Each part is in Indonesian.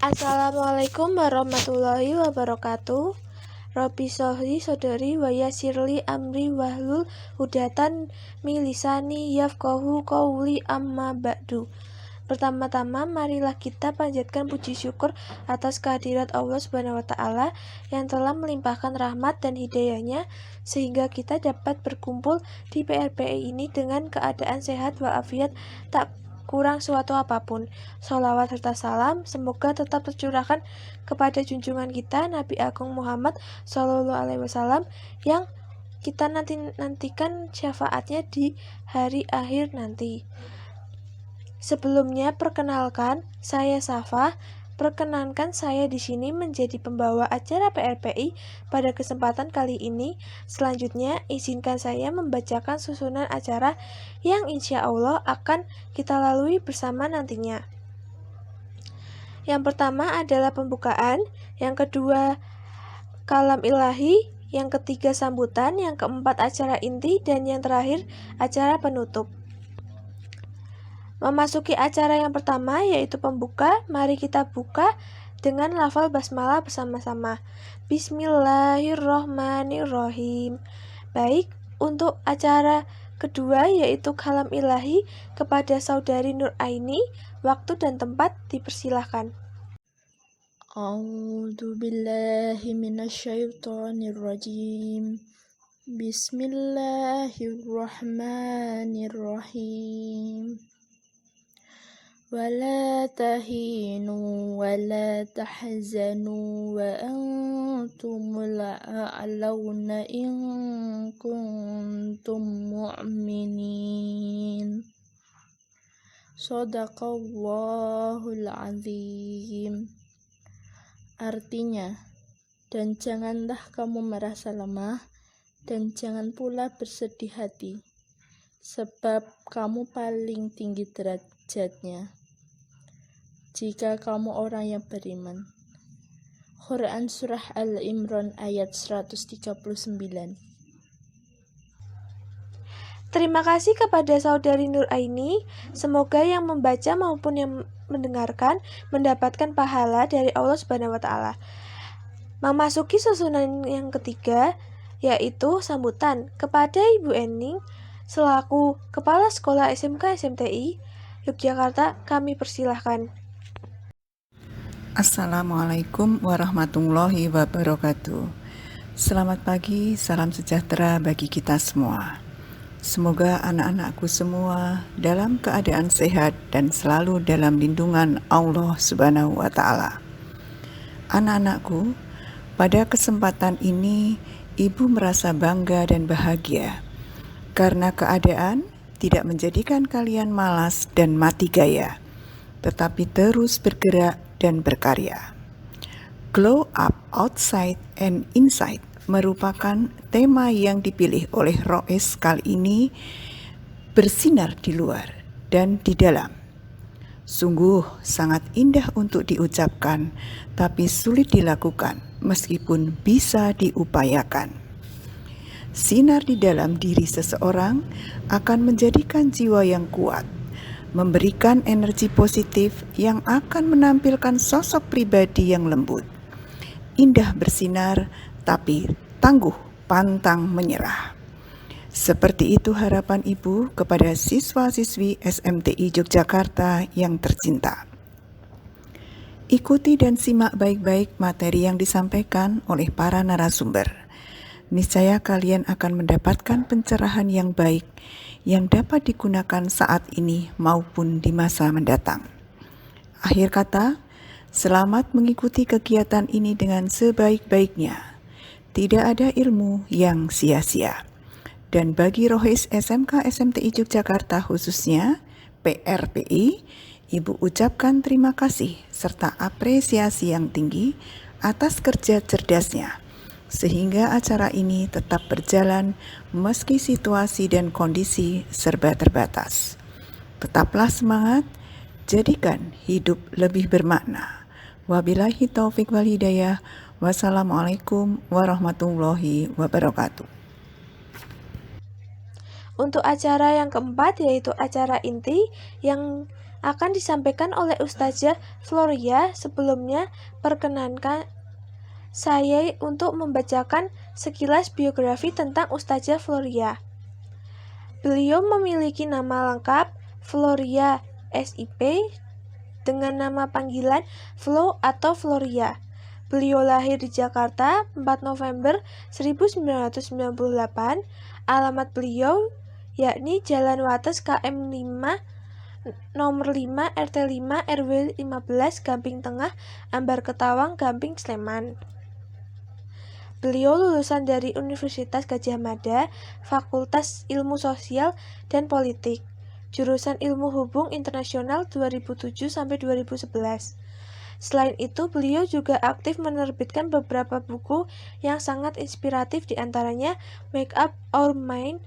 Assalamualaikum warahmatullahi wabarakatuh. Rabbi sholli sodri wa yassirli amri wahlul hudatan min lisani yafqahu qawli amma ba'du. Pertama-tama marilah kita panjatkan puji syukur atas kehadirat Allah Subhanahu wa taala yang telah melimpahkan rahmat dan hidayahnya sehingga kita dapat berkumpul di PRPI ini dengan keadaan sehat walafiat, tak kurang suatu apapun. Sholawat serta salam semoga tetap tercurahkan kepada junjungan kita Nabi Agung Muhammad SAW yang kita nantikan syafaatnya di hari akhir nanti. Sebelumnya perkenalkan, saya Safa. Perkenankan saya di sini menjadi pembawa acara PRPI pada kesempatan kali ini. Selanjutnya, izinkan saya membacakan susunan acara yang insya Allah akan kita lalui bersama nantinya. Yang pertama adalah pembukaan, yang kedua kalam ilahi, yang ketiga sambutan, yang keempat acara inti, dan yang terakhir acara penutup. Memasuki acara yang pertama yaitu pembuka, mari kita buka dengan lafal basmalah bersama-sama. Bismillahirrohmanirrohim. Baik, untuk acara kedua yaitu kalam ilahi kepada saudari Nur Aini, waktu dan tempat dipersilahkan. A'udzu billahi minasyaitonir rajim. Bismillahirrahmanirrahim. Wala tahinu wala tahzanu wa antumul a'launa in kuntum mu'minin. Shadaqallahul azim. Artinya, dan janganlah kamu merasa lemah dan jangan pula bersedih hati, sebab kamu paling tinggi derajatnya jika kamu orang yang beriman. Quran Surah Al-Imran ayat 139. Terima kasih kepada saudari Nur Aini. Semoga yang membaca maupun yang mendengarkan mendapatkan pahala dari Allah Subhanahu wa taala. Memasuki susunan yang ketiga yaitu sambutan kepada Ibu Ening selaku Kepala Sekolah SMK SMTI Yogyakarta, kami persilahkan. Assalamualaikum warahmatullahi wabarakatuh. Selamat pagi, salam sejahtera bagi kita semua. Semoga anak-anakku semua dalam keadaan sehat dan selalu dalam lindungan Allah Subhanahu wa taala. Anak-anakku, pada kesempatan ini Ibu merasa bangga dan bahagia karena keadaan tidak menjadikan kalian malas dan mati gaya, tetapi terus bergerak dan berkarya. Glow up outside and inside merupakan tema yang dipilih oleh Rois kali ini, bersinar di luar dan di dalam. Sungguh sangat indah untuk diucapkan, tapi sulit dilakukan meskipun bisa diupayakan. Sinar di dalam diri seseorang akan menjadikan jiwa yang kuat, memberikan energi positif yang akan menampilkan sosok pribadi yang lembut, indah bersinar, tapi tangguh pantang menyerah. Seperti itu harapan Ibu kepada siswa-siswi SMTI Yogyakarta yang tercinta. Ikuti dan simak baik-baik materi yang disampaikan oleh para narasumber. Niscaya kalian akan mendapatkan pencerahan yang baik yang dapat digunakan saat ini maupun di masa mendatang. Akhir kata, selamat mengikuti kegiatan ini dengan sebaik-baiknya. Tidak ada ilmu yang sia-sia. Dan bagi Rohis SMK SMTI Yogyakarta khususnya PRPI, Ibu ucapkan terima kasih serta apresiasi yang tinggi atas kerja cerdasnya, sehingga acara ini tetap berjalan meski situasi dan kondisi serba terbatas. Tetaplah semangat, jadikan hidup lebih bermakna. Wabillahi taufik wal hidayah. Wassalamualaikum warahmatullahi wabarakatuh. Untuk acara yang keempat yaitu acara inti yang akan disampaikan oleh Ustazah Floria. Sebelumnya, perkenankan saya untuk membacakan sekilas biografi tentang Ustazah Floria. Beliau memiliki nama lengkap Floria SIP dengan nama panggilan Flo atau Floria. Beliau lahir di Jakarta 4 November 1998. Alamat beliau yakni Jalan Wates KM 5 nomor 5 RT 5 RW 15 Gamping Tengah, Ambar Ketawang, Gamping, Sleman. Beliau lulusan dari Universitas Gadjah Mada, Fakultas Ilmu Sosial dan Politik, jurusan Ilmu Hubung Internasional 2007-2011. Selain itu, beliau juga aktif menerbitkan beberapa buku yang sangat inspiratif, diantaranya Make Up Our Mind,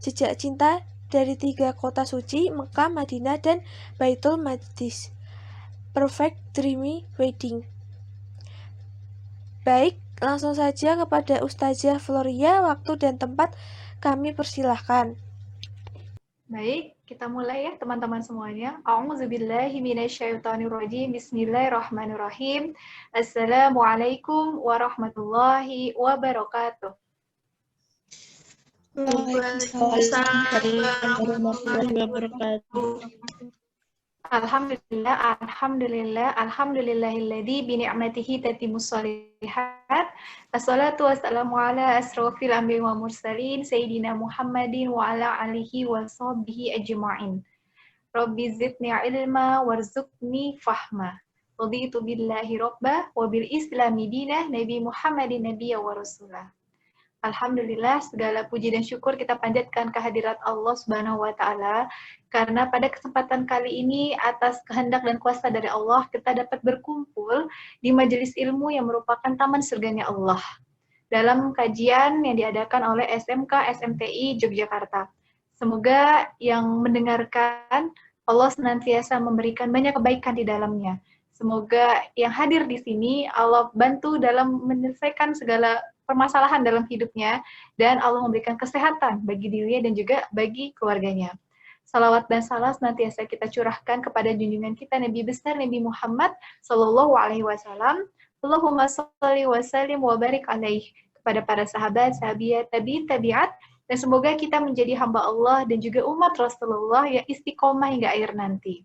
Jejak Cinta dari 3 Kota Suci, Mekah, Madinah, dan Baitul Maqdis, Perfect Dreamy Wedding. Baik, langsung saja kepada Ustazah Floria, waktu dan tempat kami persilahkan. Baik, kita mulai ya teman-teman semuanya. A'udzubillahi minasyaitonirrajim. Bismillahirrahmanirrahim. Assalamualaikum warahmatullahi wabarakatuh. Waalaikumsalam warahmatullahi wabarakatuh. Alhamdulillahilladzi bi ni'matihi tatimmus shalihat. Assalatu wassalamu ala asrofil anbiya'i wa mursalin sayyidina Muhammadin wa ala alihi wa sahbihi ajma'in. Rabbi zidni ilma warzuqni fahma. Raditu billahi rabba wa bil islami dinah Nabi Muhammadin nabiyya wa rasulah. Alhamdulillah, segala puji dan syukur kita panjatkan kehadirat Allah Subhanahu wa Ta'ala, karena pada kesempatan kali ini atas kehendak dan kuasa dari Allah kita dapat berkumpul di majelis ilmu yang merupakan taman surganya Allah dalam kajian yang diadakan oleh SMK SMTI Yogyakarta. Semoga yang mendengarkan Allah senantiasa memberikan banyak kebaikan di dalamnya. Semoga yang hadir di sini Allah bantu dalam menyelesaikan segala permasalahan dalam hidupnya, dan Allah memberikan kesehatan bagi dirinya dan juga bagi keluarganya. Salawat dan salam senantiasa kita curahkan kepada junjungan kita Nabi besar Nabi Muhammad Sallallahu Alaihi Wasallam. Allahumma sholli wa sallim wa barik alaih, kepada para sahabat, sahabiat, tabi'at, dan semoga kita menjadi hamba Allah dan juga umat Rasulullah yang istiqomah hingga akhir nanti.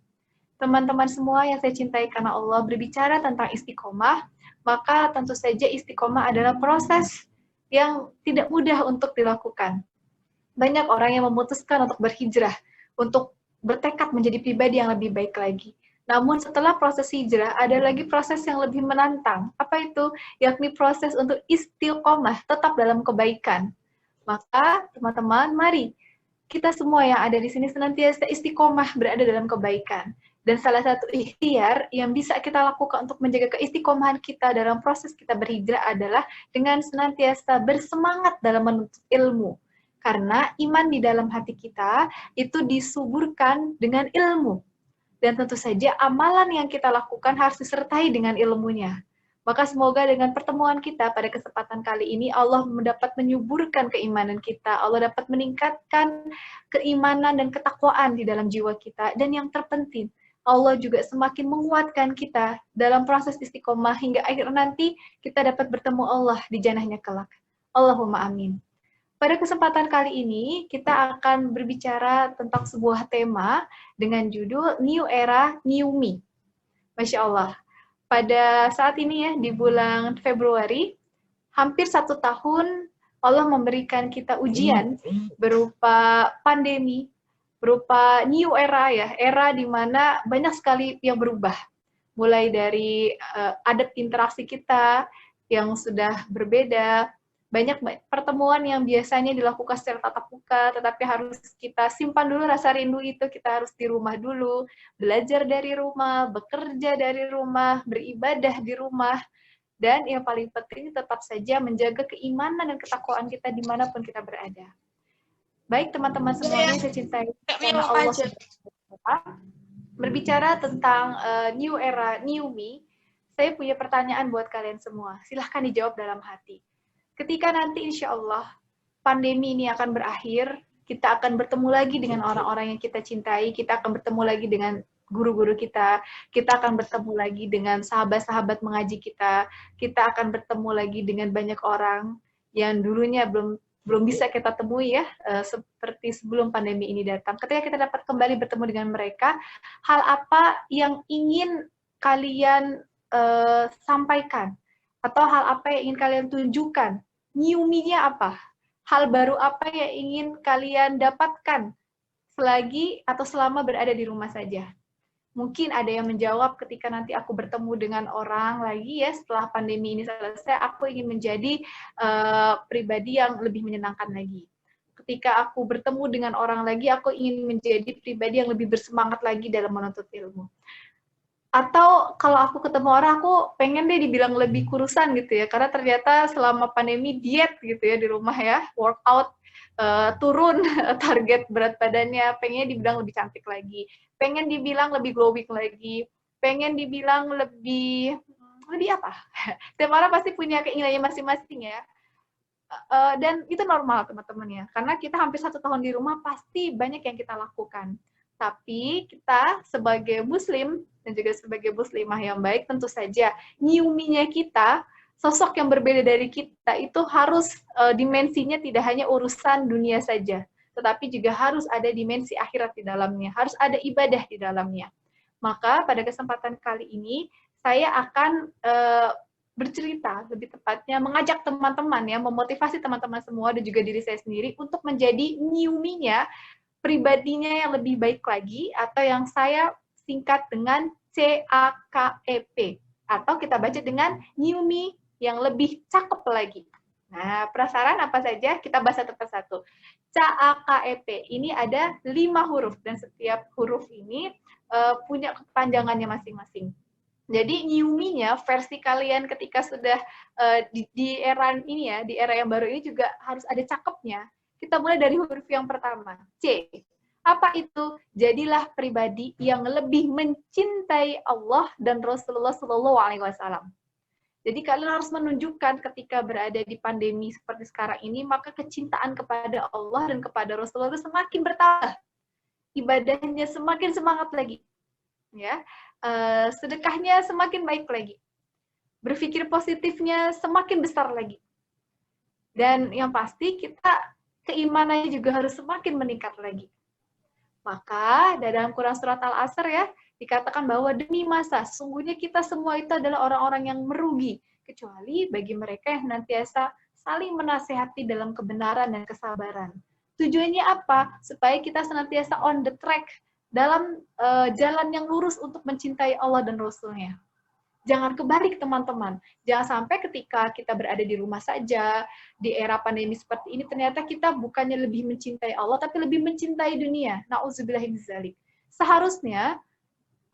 Teman-teman semua yang saya cintai karena Allah, berbicara tentang istiqomah, maka tentu saja istiqomah adalah proses yang tidak mudah untuk dilakukan. Banyak orang yang memutuskan untuk berhijrah, untuk bertekad menjadi pribadi yang lebih baik lagi. Namun setelah proses hijrah, ada lagi proses yang lebih menantang. Apa itu? Yakni proses untuk istiqomah, tetap dalam kebaikan. Maka teman-teman, mari kita semua yang ada di sini senantiasa istiqomah berada dalam kebaikan. Dan salah satu ikhtiar yang bisa kita lakukan untuk menjaga keistiqomahan kita dalam proses kita berhijrah adalah dengan senantiasa bersemangat dalam menuntut ilmu. Karena iman di dalam hati kita itu disuburkan dengan ilmu. Dan tentu saja amalan yang kita lakukan harus disertai dengan ilmunya. Maka semoga dengan pertemuan kita pada kesempatan kali ini Allah dapat menyuburkan keimanan kita, Allah dapat meningkatkan keimanan dan ketakwaan di dalam jiwa kita. Dan yang terpenting, Allah juga semakin menguatkan kita dalam proses istiqomah hingga akhir nanti kita dapat bertemu Allah di jannahnya kelak. Allahumma amin. Pada kesempatan kali ini kita akan berbicara tentang sebuah tema dengan judul New Era, New Me. Masya Allah. Pada saat ini ya, di bulan Februari, hampir 1 tahun Allah memberikan kita ujian berupa pandemi, berupa new era ya, era di mana banyak sekali yang berubah. Mulai dari adat interaksi kita yang sudah berbeda, banyak pertemuan yang biasanya dilakukan secara tatap muka, tetapi harus kita simpan dulu rasa rindu itu, kita harus di rumah dulu, belajar dari rumah, bekerja dari rumah, beribadah di rumah, dan yang paling penting tetap saja menjaga keimanan dan ketakwaan kita dimanapun kita berada. Baik teman-teman semuanya saya cintai karena Allah berbicara tentang new era, new me, saya punya pertanyaan buat kalian semua. Silahkan dijawab dalam hati. Ketika nanti insya Allah pandemi ini akan berakhir, kita akan bertemu lagi dengan orang-orang yang kita cintai, kita akan bertemu lagi dengan guru-guru kita akan bertemu lagi dengan sahabat-sahabat mengaji kita akan bertemu lagi dengan banyak orang yang dulunya belum bisa kita temui ya, seperti sebelum pandemi ini datang. Ketika kita dapat kembali bertemu dengan mereka, hal apa yang ingin kalian sampaikan? Atau hal apa yang ingin kalian tunjukkan? New me-nya apa? Hal baru apa yang ingin kalian dapatkan selagi atau selama berada di rumah saja? Mungkin ada yang menjawab ketika nanti aku bertemu dengan orang lagi ya setelah pandemi ini selesai, aku ingin menjadi pribadi yang lebih menyenangkan lagi. Ketika aku bertemu dengan orang lagi, aku ingin menjadi pribadi yang lebih bersemangat lagi dalam menuntut ilmu. Atau kalau aku ketemu orang, aku pengen deh dibilang lebih kurusan gitu ya, karena ternyata selama pandemi diet gitu ya di rumah ya, workout, turun target berat badannya, pengen dibilang lebih cantik lagi, pengen dibilang lebih glowing lagi, pengen dibilang lebih apa? Setiap orang pasti punya keinginannya masing-masing ya. Dan itu normal teman-teman ya, karena kita hampir 1 tahun di rumah pasti banyak yang kita lakukan. Tapi kita sebagai muslim dan juga sebagai muslimah yang baik, tentu saja new me-nya kita, sosok yang berbeda dari kita itu harus dimensinya tidak hanya urusan dunia saja, tetapi juga harus ada dimensi akhirat di dalamnya, harus ada ibadah di dalamnya. Maka pada kesempatan kali ini saya akan bercerita, lebih tepatnya mengajak teman-teman ya, memotivasi teman-teman semua dan juga diri saya sendiri untuk menjadi new me-nya, pribadinya yang lebih baik lagi, atau yang saya singkat dengan CAKEP, atau kita baca dengan new me yang lebih cakep lagi. Nah, penasaran apa saja? Kita bahas satu persatu. CAKEP ini ada 5 huruf, dan setiap huruf ini punya kepanjangannya masing-masing. Jadi new me-nya versi kalian ketika sudah di era ini ya, di era yang baru ini juga harus ada cakepnya. Kita mulai dari huruf yang pertama, C. Apa itu? Jadilah pribadi yang lebih mencintai Allah dan Rasulullah SAW. Jadi kalian harus menunjukkan ketika berada di pandemi seperti sekarang ini, maka kecintaan kepada Allah dan kepada Rasulullah itu semakin bertambah. Ibadahnya semakin semangat lagi. Ya, sedekahnya semakin baik lagi. Berpikir positifnya semakin besar lagi. Dan yang pasti kita keimanannya juga harus semakin meningkat lagi. Maka dalam Quran surat Al-Asr ya, dikatakan bahwa demi masa, sesungguhnya kita semua itu adalah orang-orang yang merugi, kecuali bagi mereka yang senantiasa saling menasehati dalam kebenaran dan kesabaran. Tujuannya apa? Supaya kita senantiasa on the track, dalam jalan yang lurus untuk mencintai Allah dan Rasul-Nya. Jangan kebalik teman-teman. Jangan sampai ketika kita berada di rumah saja, di era pandemi seperti ini, ternyata kita bukannya lebih mencintai Allah, tapi lebih mencintai dunia. Na'udzubillahi min dzalik. Seharusnya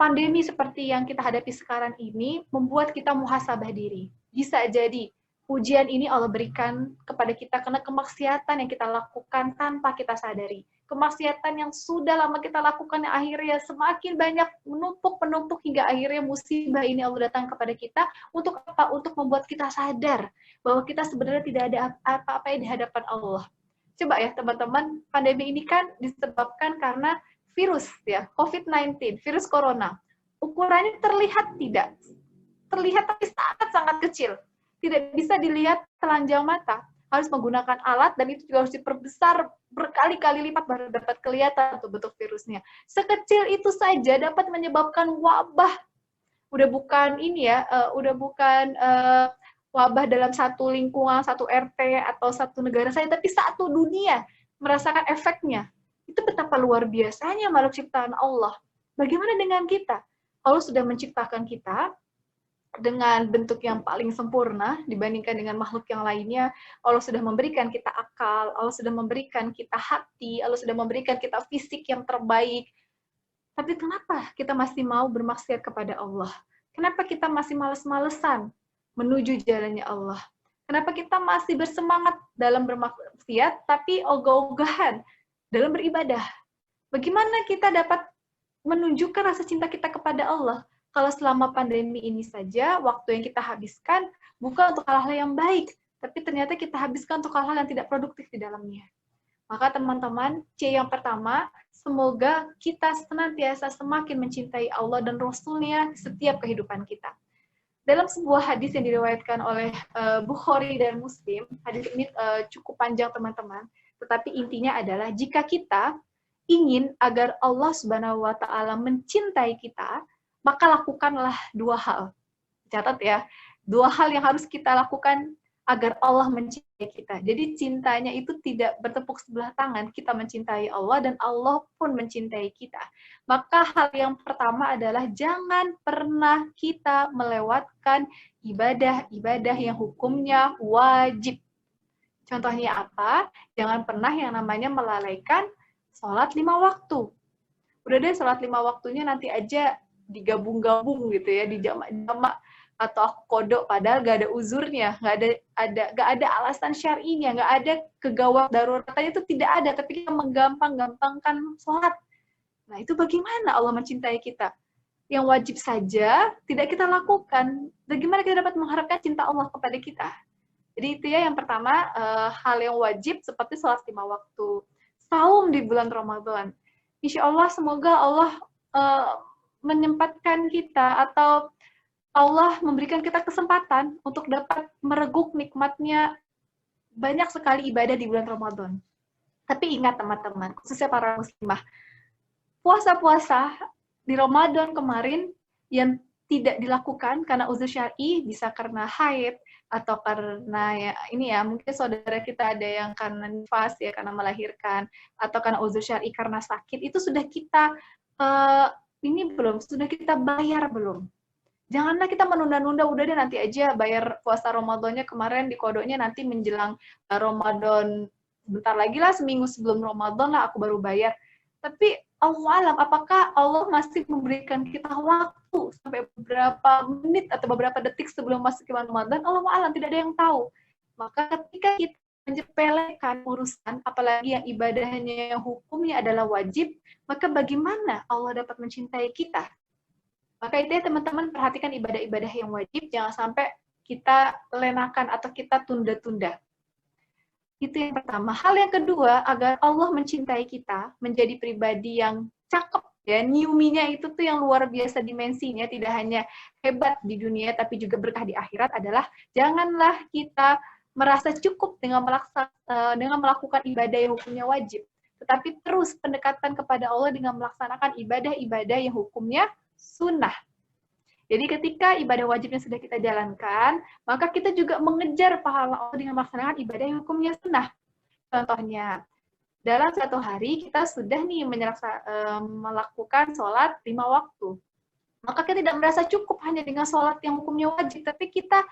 pandemi seperti yang kita hadapi sekarang ini membuat kita muhasabah diri. Bisa jadi ujian ini Allah berikan kepada kita karena kemaksiatan yang kita lakukan tanpa kita sadari. Kemaksiatan yang sudah lama kita lakukan yang akhirnya semakin banyak menumpuk hingga akhirnya musibah ini Allah datang kepada kita untuk apa? Untuk membuat kita sadar bahwa kita sebenarnya tidak ada apa-apa di hadapan Allah. Coba ya teman-teman, pandemi ini kan disebabkan karena virus ya, COVID-19, virus corona. Ukurannya terlihat tidak? Terlihat tapi sangat-sangat kecil. Tidak bisa dilihat telanjang mata. Harus menggunakan alat dan itu juga harus diperbesar berkali-kali lipat baru dapat kelihatan tuh bentuk virusnya. Sekecil itu saja dapat menyebabkan wabah. Udah bukan ini ya, wabah dalam satu lingkungan, satu RT atau satu negara saja, tapi satu dunia merasakan efeknya. Itu betapa luar biasanya makhluk ciptaan Allah. Bagaimana dengan kita? Allah sudah menciptakan kita dengan bentuk yang paling sempurna dibandingkan dengan makhluk yang lainnya. Allah sudah memberikan kita akal, Allah sudah memberikan kita hati, Allah sudah memberikan kita fisik yang terbaik. Tapi kenapa kita masih mau bermaksiat kepada Allah? Kenapa kita masih males-malesan menuju jalannya Allah? Kenapa kita masih bersemangat dalam bermaksiat, tapi ogah-ogahan dalam beribadah? Bagaimana kita dapat menunjukkan rasa cinta kita kepada Allah? Kalau selama pandemi ini saja, waktu yang kita habiskan bukan untuk hal-hal yang baik, tapi ternyata kita habiskan untuk hal-hal yang tidak produktif di dalamnya. Maka teman-teman, C yang pertama, semoga kita senantiasa semakin mencintai Allah dan Rasul-Nya setiap kehidupan kita. Dalam sebuah hadis yang diriwayatkan oleh Bukhari dan Muslim, hadis ini cukup panjang teman-teman, tetapi intinya adalah jika kita ingin agar Allah Subhanahu wa taala mencintai kita, maka lakukanlah dua hal. Catat ya, dua hal yang harus kita lakukan agar Allah mencintai kita. Jadi cintanya itu tidak bertepuk sebelah tangan, kita mencintai Allah dan Allah pun mencintai kita. Maka hal yang pertama adalah jangan pernah kita melewatkan ibadah-ibadah yang hukumnya wajib. Contohnya apa? Jangan pernah yang namanya melalaikan sholat 5 waktu. Udah deh sholat 5 waktunya nanti aja digabung-gabung gitu ya, di jamak-jamak atau aku kodok padahal gak ada uzurnya, gak ada alasan syar'inya, gak ada kegawat daruratnya, itu tidak ada, tapi kita menggampang-gampangkan sholat. Nah itu bagaimana Allah mencintai kita? Yang wajib saja tidak kita lakukan. Bagaimana kita dapat mengharapkan cinta Allah kepada kita? Jadi itu ya yang pertama, hal yang wajib seperti sholat 5 waktu. Saum di bulan Ramadan. Insya Allah semoga Allah menyempatkan kita atau Allah memberikan kita kesempatan untuk dapat mereguk nikmatnya banyak sekali ibadah di bulan Ramadan. Tapi ingat teman-teman, khususnya para muslimah, puasa-puasa di Ramadan kemarin yang tidak dilakukan karena uzur syar'i, bisa karena haid, atau karena mungkin saudara kita ada yang karena nifas, ya karena melahirkan, atau karena uzur syar'i karena sakit, itu sudah kita sudah kita bayar belum? Janganlah kita menunda-nunda, udah deh nanti aja bayar puasa Ramadannya kemarin di kodoknya nanti menjelang Ramadan, bentar lagi lah, seminggu sebelum Ramadan lah aku baru bayar. Tapi Allah alam, apakah Allah masih memberikan kita waktu sampai beberapa menit atau beberapa detik sebelum masuk ke Ramadan? Allah alam, tidak ada yang tahu. Maka ketika kita menyepelekan urusan, apalagi yang ibadahnya, yang hukumnya adalah wajib, maka bagaimana Allah dapat mencintai kita? Maka itu ya teman-teman, perhatikan ibadah-ibadah yang wajib, jangan sampai kita lenakan atau kita tunda-tunda. Itu yang pertama. Hal yang kedua, agar Allah mencintai kita, menjadi pribadi yang cakep, ya, newbie-nya itu tuh yang luar biasa dimensinya, tidak hanya hebat di dunia, tapi juga berkah di akhirat, adalah janganlah kita merasa cukup dengan melakukan ibadah yang hukumnya wajib, tetapi terus pendekatan kepada Allah dengan melaksanakan ibadah-ibadah yang hukumnya sunnah. Jadi ketika ibadah wajibnya sudah kita jalankan, maka kita juga mengejar pahala Allah dengan melaksanakan ibadah yang hukumnya sunnah. Contohnya, dalam satu hari kita sudah nih melakukan sholat 5 waktu. Maka kita tidak merasa cukup hanya dengan sholat yang hukumnya wajib, tapi kita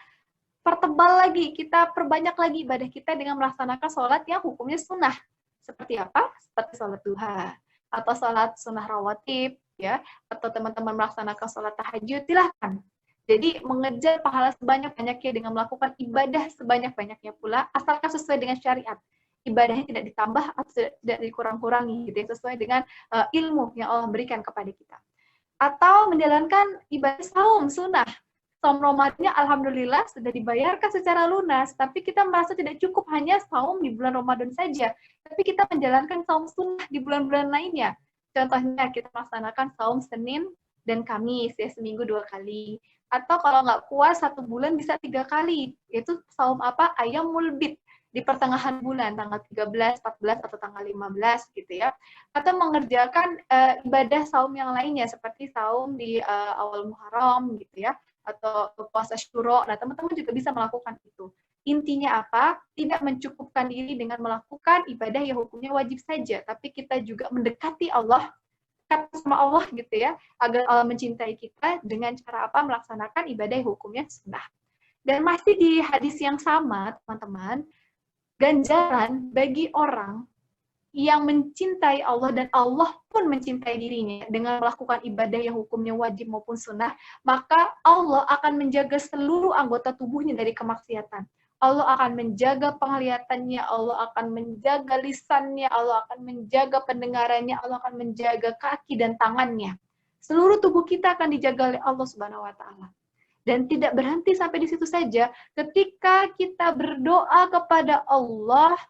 pertebal lagi, kita perbanyak lagi ibadah kita dengan melaksanakan sholat yang hukumnya sunnah. Seperti apa? Seperti sholat duha, atau sholat sunnah rawatib, ya, atau teman-teman melaksanakan sholat tahajud, silahkan. Jadi mengejar pahala sebanyak-banyaknya dengan melakukan ibadah sebanyak-banyaknya pula, asalkan sesuai dengan syariat. Ibadahnya tidak ditambah atau tidak dikurang-kurangi, gitu, sesuai dengan ilmu yang Allah berikan kepada kita. Atau menjalankan ibadah saum sunnah. Saum Ramadannya alhamdulillah sudah dibayarkan secara lunas, tapi kita merasa tidak cukup hanya saum di bulan Ramadan saja, tapi kita menjalankan saum sunnah di bulan-bulan lainnya. Contohnya kita melaksanakan saum Senin dan Kamis, ya, seminggu 2 kali. Atau kalau nggak puas 1 bulan bisa 3 kali, yaitu saum apa? Ayyamul bid, di pertengahan bulan, tanggal 13, 14, atau tanggal 15, gitu ya. Atau mengerjakan ibadah saum yang lainnya, seperti saum di awal Muharram, gitu ya, atau puasa Syuro. Nah, teman-teman juga bisa melakukan itu. Intinya apa? Tidak mencukupkan diri dengan melakukan ibadah yang hukumnya wajib saja, tapi kita juga mendekati Allah, dekat sama Allah gitu ya, agar Allah mencintai kita dengan cara apa? Melaksanakan ibadah yang hukumnya sunnah. Dan masih di hadis yang sama, teman-teman, ganjaran bagi orang yang mencintai Allah dan Allah pun mencintai dirinya dengan melakukan ibadah yang hukumnya wajib maupun sunnah, maka Allah akan menjaga seluruh anggota tubuhnya dari kemaksiatan. Allah akan menjaga penglihatannya, Allah akan menjaga lisannya, Allah akan menjaga pendengarannya, Allah akan menjaga kaki dan tangannya. Seluruh tubuh kita akan dijaga oleh Allah Subhanahu wa taala. Dan tidak berhenti sampai di situ saja. Ketika kita berdoa kepada Allah,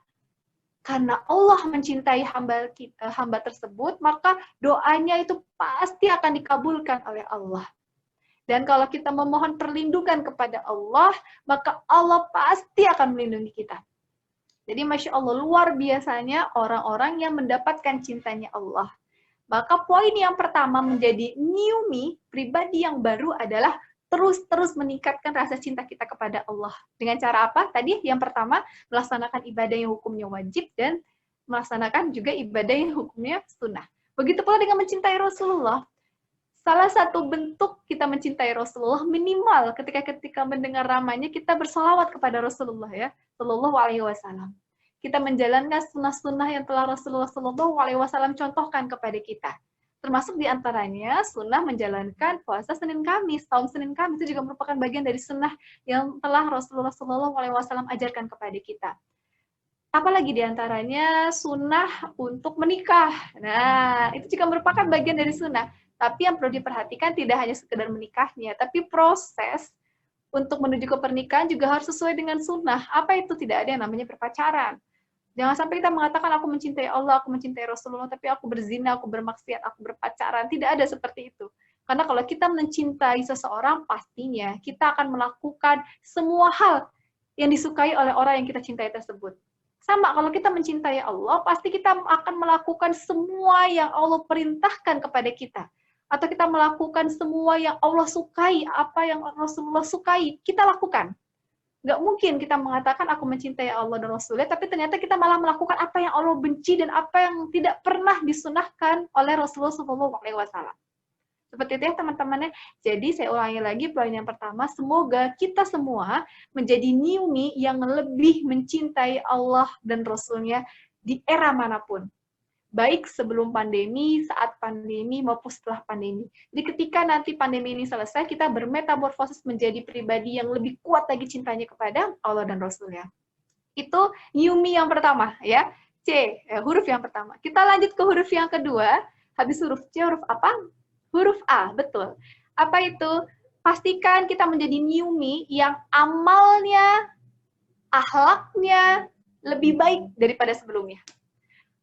karena Allah mencintai hamba tersebut, maka doanya itu pasti akan dikabulkan oleh Allah. Dan kalau kita memohon perlindungan kepada Allah, maka Allah pasti akan melindungi kita. Jadi Masya Allah, luar biasanya orang-orang yang mendapatkan cintanya Allah. Maka poin yang pertama menjadi new me, pribadi yang baru adalah terus-terus meningkatkan rasa cinta kita kepada Allah. Dengan cara apa? Tadi yang pertama, melaksanakan ibadah yang hukumnya wajib dan melaksanakan juga ibadah yang hukumnya sunnah. Begitu pula dengan mencintai Rasulullah. Salah satu bentuk kita mencintai Rasulullah minimal ketika mendengar namanya kita bersalawat kepada Rasulullah ya, Shallallahu Alaihi Wasallam. Kita menjalankan sunnah-sunnah yang telah Rasulullah Shallallahu Alaihi Wasallam contohkan kepada kita. Termasuk diantaranya sunnah menjalankan puasa Senin Kamis, tahun Senin Kamis itu juga merupakan bagian dari sunnah yang telah Rasulullah Shallallahu Alaihi Wasallam ajarkan kepada kita. Apalagi diantaranya sunnah untuk menikah. Nah, itu juga merupakan bagian dari sunnah. Tapi yang perlu diperhatikan tidak hanya sekedar menikahnya, tapi proses untuk menuju ke pernikahan juga harus sesuai dengan sunnah. Apa itu? Tidak ada yang namanya berpacaran. Jangan sampai kita mengatakan aku mencintai Allah, aku mencintai Rasulullah, tapi aku berzina, aku bermaksiat, aku berpacaran. Tidak ada seperti itu. Karena kalau kita mencintai seseorang, pastinya kita akan melakukan semua hal yang disukai oleh orang yang kita cintai tersebut. Sama, kalau kita mencintai Allah, pasti kita akan melakukan semua yang Allah perintahkan kepada kita. Atau kita melakukan semua yang Allah sukai, apa yang Rasulullah sukai, kita lakukan. Nggak mungkin kita mengatakan aku mencintai Allah dan Rasulullah, tapi ternyata kita malah melakukan apa yang Allah benci dan apa yang tidak pernah disunahkan oleh Rasulullah SAW. Seperti itu ya teman-teman. Jadi saya ulangi lagi poin yang pertama, semoga kita semua menjadi new me yang lebih mencintai Allah dan Rasulnya di era manapun. Baik sebelum pandemi, saat pandemi, maupun setelah pandemi. Jadi ketika nanti pandemi ini selesai, kita bermetamorfosis menjadi pribadi yang lebih kuat lagi cintanya kepada Allah dan Rasulnya. Itu new me yang pertama, ya. C, huruf yang pertama. Kita lanjut ke huruf yang kedua. Habis huruf C, huruf apa? Huruf A, betul. Apa itu? Pastikan kita menjadi new me yang amalnya, akhlaknya lebih baik daripada sebelumnya.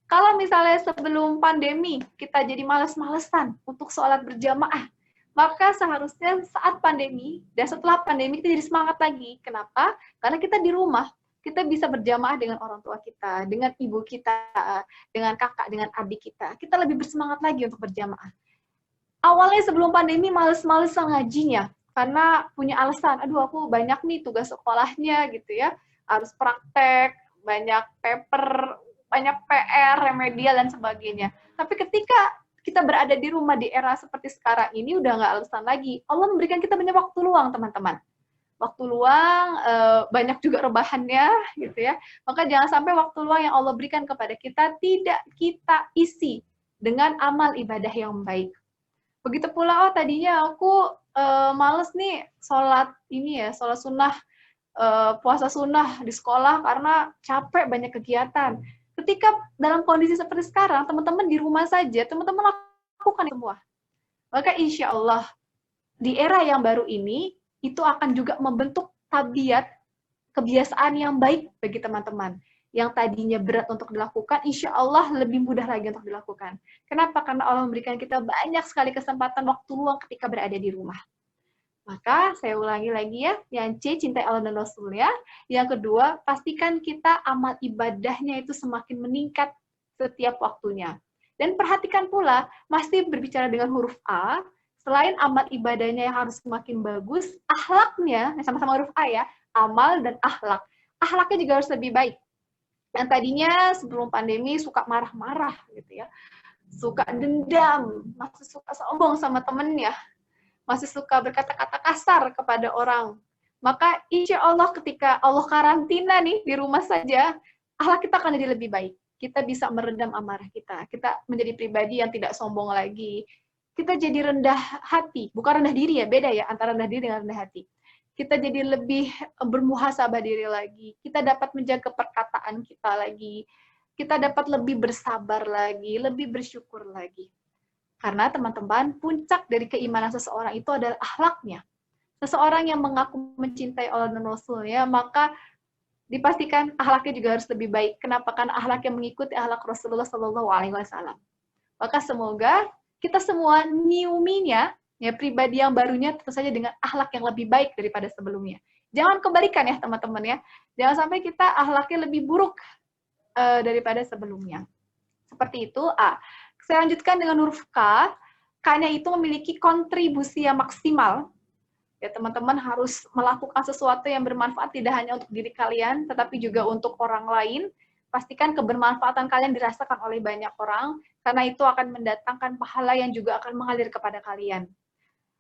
Kalau misalnya sebelum pandemi kita jadi malas-malesan untuk sholat berjamaah, maka seharusnya saat pandemi dan setelah pandemi kita jadi semangat lagi. Kenapa? Karena kita di rumah, kita bisa berjamaah dengan orang tua kita, dengan ibu kita, dengan kakak, dengan adik kita. Kita lebih bersemangat lagi untuk berjamaah. Awalnya sebelum pandemi males-malesan ngajinya, karena punya alasan, aduh aku banyak nih tugas sekolahnya gitu ya, harus praktek, banyak paper, banyak PR, remedial, dan sebagainya. Tapi ketika kita berada di rumah di era seperti sekarang ini, udah nggak alasan lagi. Allah memberikan kita banyak waktu luang, teman-teman. Waktu luang, banyak juga rebahannya, gitu ya. Maka jangan sampai waktu luang yang Allah berikan kepada kita, tidak kita isi dengan amal ibadah yang baik. Begitu pula, tadinya aku males nih sholat ini ya, sholat sunnah, puasa sunnah di sekolah karena capek banyak kegiatan. Ketika dalam kondisi seperti sekarang, teman-teman di rumah saja, teman-teman lakukan semua. Maka insya Allah, di era yang baru ini, itu akan juga membentuk tabiat, kebiasaan yang baik bagi teman-teman. Yang tadinya berat untuk dilakukan, insya Allah lebih mudah lagi untuk dilakukan. Kenapa? Karena Allah memberikan kita banyak sekali kesempatan waktu luang ketika berada di rumah. Maka saya ulangi lagi ya, yang C, cintai Allah dan Rasulnya. Yang kedua, pastikan kita amal ibadahnya itu semakin meningkat setiap waktunya. Dan perhatikan pula, masih berbicara dengan huruf A, selain amal ibadahnya yang harus semakin bagus, akhlaknya, sama-sama huruf A ya, amal dan akhlak. Akhlaknya juga harus lebih baik. Yang tadinya sebelum pandemi suka marah-marah gitu ya, suka dendam, masih suka sombong sama temennya, masih suka berkata-kata kasar kepada orang. Maka insya Allah ketika Allah karantina nih di rumah saja, akhlak kita akan jadi lebih baik. Kita bisa meredam amarah kita. Kita menjadi pribadi yang tidak sombong lagi. Kita jadi rendah hati. Bukan rendah diri ya, beda ya antara rendah diri dengan rendah hati. Kita jadi lebih bermuhasabah diri lagi. Kita dapat menjaga perkataan kita lagi. Kita dapat lebih bersabar lagi, lebih bersyukur lagi. Karena teman-teman, puncak dari keimanan seseorang itu adalah akhlaknya. Seseorang yang mengaku mencintai Allah dan Rasulnya, maka dipastikan akhlaknya juga harus lebih baik. Kenapa? Karena akhlak yang mengikuti akhlak Rasulullah Shallallahu Alaihi Wasallam. Maka semoga kita semua new-nya, ya pribadi yang barunya tentu saja dengan akhlak yang lebih baik daripada sebelumnya. Jangan kebalikan ya teman-teman ya. Jangan sampai kita akhlaknya lebih buruk daripada sebelumnya. Seperti itu. Saya lanjutkan dengan huruf K. K-nya itu memiliki kontribusi yang maksimal. Ya, teman-teman harus melakukan sesuatu yang bermanfaat tidak hanya untuk diri kalian, tetapi juga untuk orang lain. Pastikan kebermanfaatan kalian dirasakan oleh banyak orang, karena itu akan mendatangkan pahala yang juga akan mengalir kepada kalian.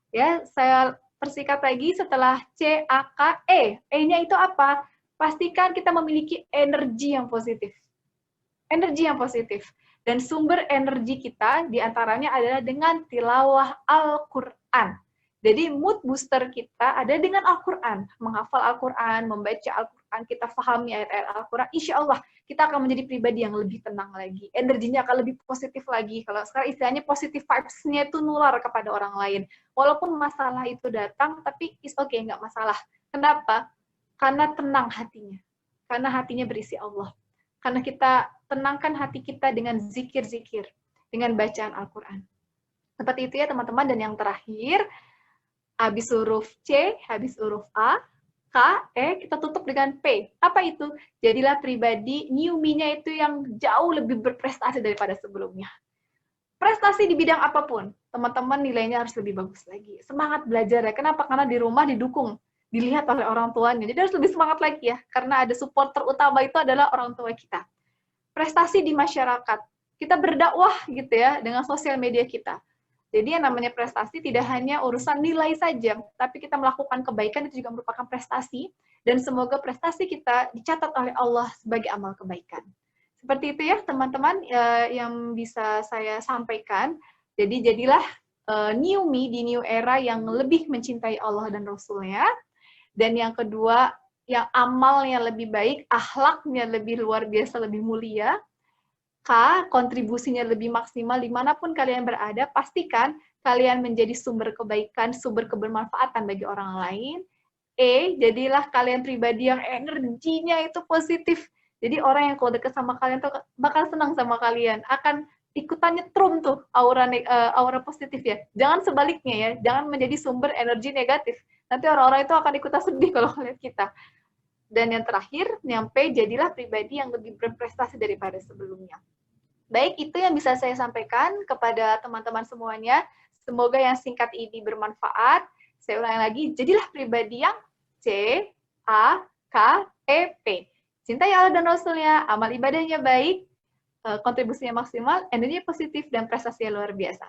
Ya, saya persingkat lagi setelah C, A, K, E. E-nya itu apa? Pastikan kita memiliki energi yang positif. Energi yang positif. Dan sumber energi kita diantaranya adalah dengan tilawah Al-Quran. Jadi mood booster kita ada dengan Al-Quran. Menghafal Al-Quran, membaca Al-Quran, kita pahami ayat-ayat Al-Quran, insya Allah kita akan menjadi pribadi yang lebih tenang lagi. Energinya akan lebih positif lagi. Kalau sekarang istilahnya positive vibes-nya itu nular kepada orang lain. Walaupun masalah itu datang, tapi it's okay, nggak masalah. Kenapa? Karena tenang hatinya. Karena hatinya berisi Allah. Karena kita tenangkan hati kita dengan zikir-zikir, dengan bacaan Al-Quran. Seperti itu ya teman-teman. Dan yang terakhir, habis huruf C, habis huruf A, K, E, kita tutup dengan P. Apa itu? Jadilah pribadi new me-nya itu yang jauh lebih berprestasi daripada sebelumnya. Prestasi di bidang apapun, teman-teman nilainya harus lebih bagus lagi. Semangat belajar ya. Kenapa? Karena di rumah didukung, dilihat oleh orang tuanya. Jadi harus lebih semangat lagi ya. Karena ada supporter utama itu adalah orang tua kita. Prestasi di masyarakat. Kita berdakwah gitu ya dengan sosial media kita. Jadi yang namanya prestasi tidak hanya urusan nilai saja, tapi kita melakukan kebaikan itu juga merupakan prestasi, dan semoga prestasi kita dicatat oleh Allah sebagai amal kebaikan. Seperti itu ya teman-teman yang bisa saya sampaikan. Jadi jadilah new me di new era yang lebih mencintai Allah dan Rasulnya. Dan yang kedua, yang amalnya lebih baik, akhlaknya lebih luar biasa, lebih mulia. K, kontribusinya lebih maksimal dimanapun kalian berada, pastikan kalian menjadi sumber kebaikan, sumber kebermanfaatan bagi orang lain. E, jadilah kalian pribadi yang energinya itu positif. Jadi orang yang kalau dekat sama kalian tuh bakal senang sama kalian, akan ikutan nyetrum tuh aura positif ya. Jangan sebaliknya ya, jangan menjadi sumber energi negatif. Nanti orang-orang itu akan ikutan sedih kalau lihat kita. Dan yang terakhir, yang P, jadilah pribadi yang lebih berprestasi daripada sebelumnya. Baik, itu yang bisa saya sampaikan kepada teman-teman semuanya. Semoga yang singkat ini bermanfaat. Saya ulangi lagi, jadilah pribadi yang C, A, K, E, P. Cintai Allah dan Rasulnya, amal ibadahnya baik, kontribusinya maksimal, energi positif, dan prestasinya luar biasa.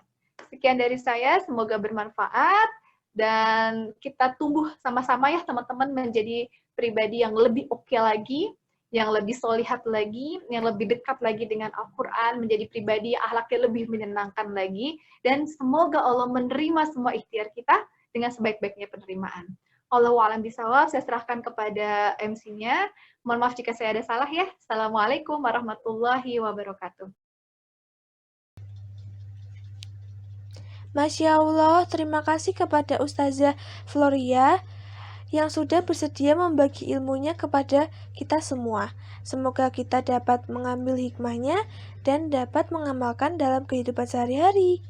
Sekian dari saya, semoga bermanfaat, dan kita tumbuh sama-sama ya teman-teman menjadi pribadi yang lebih oke lagi, yang lebih solihat lagi, yang lebih dekat lagi dengan Al-Quran, menjadi pribadi yang akhlaknya lebih menyenangkan lagi, dan semoga Allah menerima semua ikhtiar kita dengan sebaik-baiknya penerimaan. Allahu a'lam bishawab, saya serahkan kepada MC-nya. Mohon maaf jika saya ada salah ya. Assalamualaikum warahmatullahi wabarakatuh. Masya Allah, terima kasih kepada Ustazah Floria yang sudah bersedia membagi ilmunya kepada kita semua. Semoga kita dapat mengambil hikmahnya dan dapat mengamalkan dalam kehidupan sehari-hari.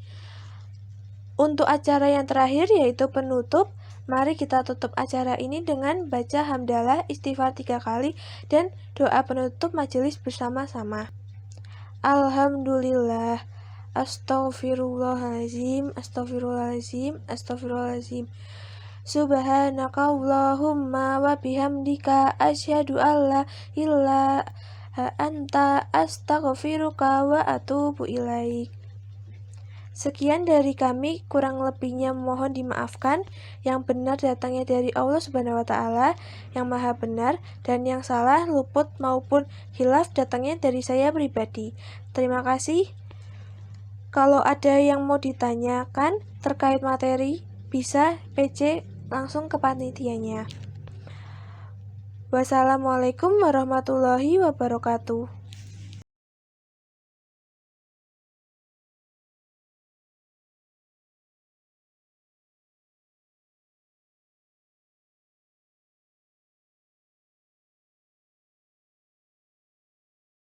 Untuk acara yang terakhir yaitu penutup, mari kita tutup acara ini dengan baca hamdalah istighfar 3 kali dan doa penutup majelis bersama-sama. Alhamdulillah, astaghfirullahaladzim, astaghfirullahaladzim, astaghfirullahaladzim. Subhanaka Allahumma wa bihamdika asyhadu alla ilaha anta astaghfiruka wa atubu ilaik. Sekian dari kami, kurang lebihnya mohon dimaafkan. Yang benar datangnya dari Allah Subhanahu wa taala yang Maha benar, dan yang salah, luput maupun khilaf datangnya dari saya pribadi. Terima kasih. Kalau ada yang mau ditanyakan terkait materi, bisa PC langsung ke panitianya. Wassalamualaikum warahmatullahi wabarakatuh.